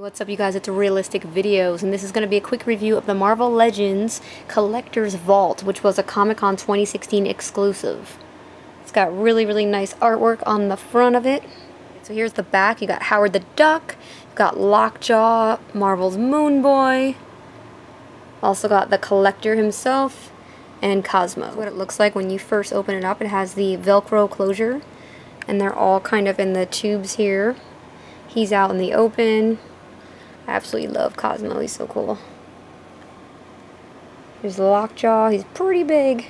What's up, you guys? It's Realistic Videos, and this is going to be a quick review of the Marvel Legends Collector's Vault, which was a Comic-Con 2016 exclusive. It's got really nice artwork on the front of it. So here's the back. You got Howard the Duck, you've got Lockjaw, Marvel's Moon Boy, also got the Collector himself, and Cosmo. That's what it looks like when you first open it up. It has the Velcro closure, and they're all kind of in the tubes here. He's out in the open. I absolutely love Cosmo, he's so cool. Here's Lockjaw, he's pretty big.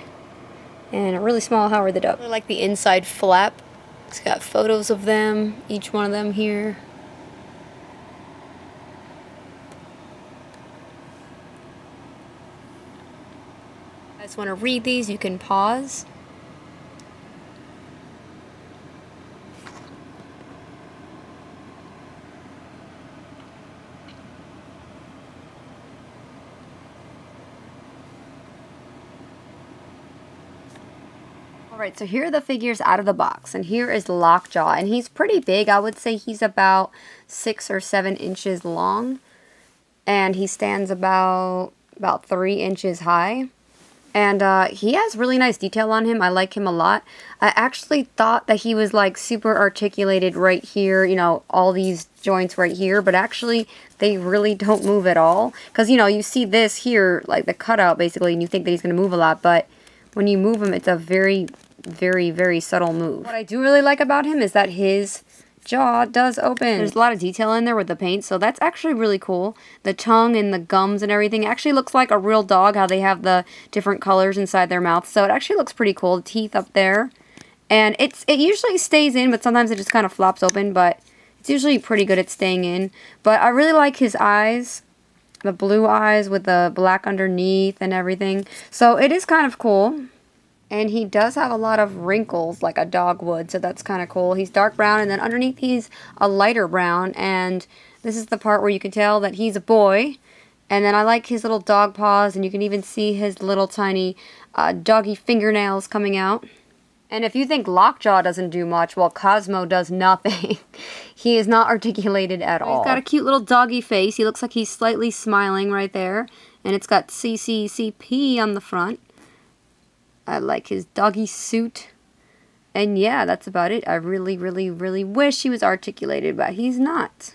And a really small Howard the Duck. I like the inside flap. It's got photos of them, each one of them here. If you guys want to read these, you can pause. Alright, so here are the figures out of the box, and here is Lockjaw, and he's pretty big. I would say he's about 6 or 7 inches long, and he stands about 3 inches high, and he has really nice detail on him. I like him a lot. I actually thought that he was like super articulated right here, you know, all these joints right here, but actually they really don't move at all, because you know, you see this here, like the cutout basically, and you think that he's going to move a lot, but when you move him, it's a very subtle move. What I do really like about him is that his jaw does open. There's a lot of detail in there with the paint, so that's actually really cool. The tongue and the gums and everything actually looks like a real dog, how they have the different colors inside their mouth. So it actually looks pretty cool. The teeth up there. And it usually stays in, but sometimes it just kind of flops open, but it's usually pretty good at staying in. But I really like his eyes. The blue eyes with the black underneath and everything. So it is kind of cool. And he does have a lot of wrinkles like a dog would, so that's kind of cool. He's dark brown, and then underneath he's a lighter brown, and this is the part where you can tell that he's a boy. And then I like his little dog paws, and you can even see his little tiny doggy fingernails coming out. And if you think Lockjaw doesn't do much, well, Cosmo does nothing. He is not articulated at all. He's got a cute little doggy face. He looks like he's slightly smiling right there. And it's got CCCP on the front. I like his doggy suit. And yeah, that's about it. I really wish he was articulated, but he's not.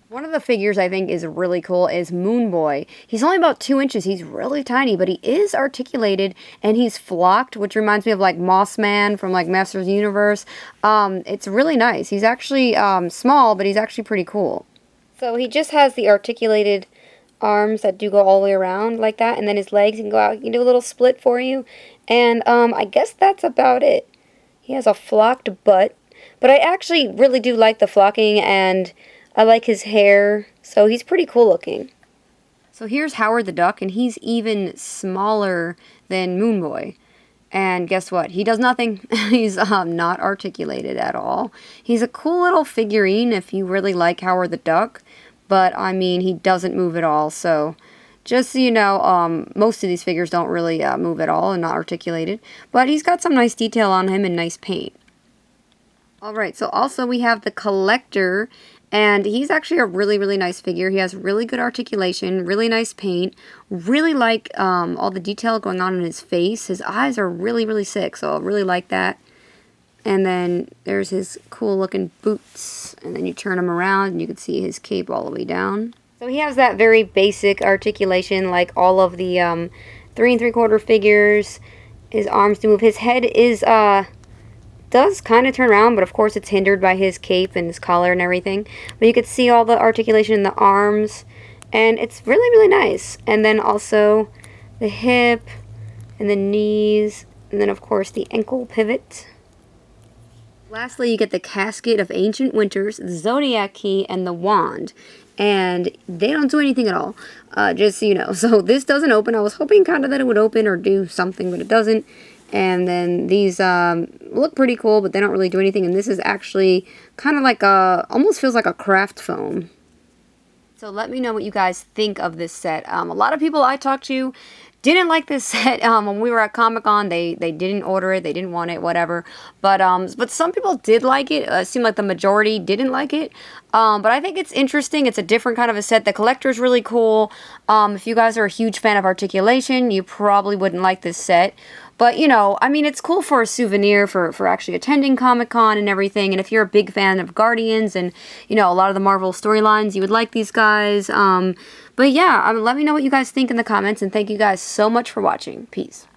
One of the figures I think is really cool is Moon Boy. He's only about 2 inches. He's really tiny, but he is articulated, and he's flocked, which reminds me of like Moss Man from like Masters Universe. It's really nice. He's actually small, but he's actually pretty cool. So he just has the articulated arms that do go all the way around like that, and then his legs can go out. He can do a little split for you, and I guess that's about it. He has a flocked butt, but I actually really do like the flocking, and I like his hair, so he's pretty cool looking. So here's Howard the Duck, and he's even smaller than Moon Boy. And guess what? He does nothing. He's not articulated at all. He's a cool little figurine if you really like Howard the Duck, but I mean, he doesn't move at all, so just so you know, most of these figures don't really move at all and not articulated, but he's got some nice detail on him and nice paint. Alright, so also we have the Collector, and he's actually a really nice figure. He has really good articulation, really nice paint, really like all the detail going on in his face. His eyes are really sick, so I really like that. And then there's his cool looking boots, and then you turn him around and you can see his cape all the way down. So he has that very basic articulation like all of the 3 3/4 figures. His arms do move. His head is does kind of turn around, but of course it's hindered by his cape and his collar and everything. But you can see all the articulation in the arms, and it's really nice. And then also the hip and the knees, and then of course the ankle pivot. Lastly, you get the Casket of Ancient Winters, the Zodiac Key, and the Wand. And they don't do anything at all, just so you know. So this doesn't open. I was hoping kind of that it would open or do something, but it doesn't. And then these look pretty cool, but they don't really do anything. And this is actually kind of like almost feels like a craft foam. So let me know what you guys think of this set. A lot of people I talked to didn't like this set. When we were at Comic-Con, they didn't order it, they didn't want it, whatever. But some people did like it. It seemed like the majority didn't like it. But I think it's interesting. It's a different kind of a set. The collector's really cool. If you guys are a huge fan of articulation, you probably wouldn't like this set. But, you know, I mean, it's cool for a souvenir for actually attending Comic-Con and everything. And if you're a big fan of Guardians and, you know, a lot of the Marvel storylines, you would like these guys. But yeah, let me know what you guys think in the comments. And thank you guys so much for watching. Peace.